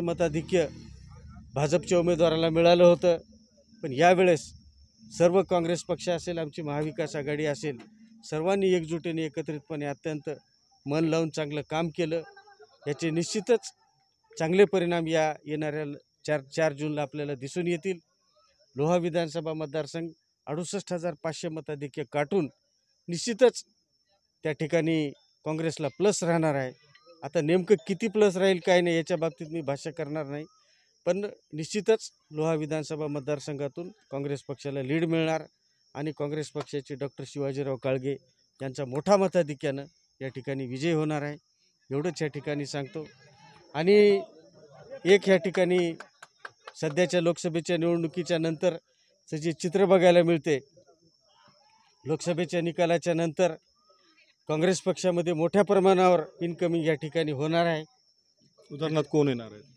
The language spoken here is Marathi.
मताधिक्य भाजपच्या उमेदवाराला मिळालं होतं. पण यावेळेस सर्व काँग्रेस पक्ष असेल, आमची महाविकास आघाडी असेल, सर्वांनी एकजुटीने एकत्रितपणे अत्यंत मन लावून चांगलं काम केलं. याचे निश्चितच चांगले परिणाम या येणाऱ्या 4 जूनला आपल्याला दिसून येतील. लोहा विधानसभा मतदारसंघ 68,500 मताधिक्य गाठून निश्चितच त्या ठिकाणी काँग्रेसला प्लस राहणार आहे. आता नेमकं किती प्लस राहील काय नाही याच्या बाबतीत मी भाष्य करणार नाही, पण निश्चितच लोहा विधानसभा मतदारसंघातून काँग्रेस पक्षाला लीड मिळणार आणि काँग्रेस पक्षाचे डॉक्टर शिवाजीराव काळगे यांचा मोठा मताधिक्यानं या ठिकाणी विजय होणार आहे. एवढंच या ठिकाणी सांगतो. आणि एक या ठिकाणी सध्याच्या लोकसभेच्या निवडणुकीच्या नंतरचं जे चित्र बघायला मिळते, लोकसभेच्या निकालाच्या नंतर काँग्रेस पक्षामध्ये मोठ्या प्रमाणावर इनकमिंग या ठिकाणी होणार आहे. उदाहरणार्थ कोण येणार आहे?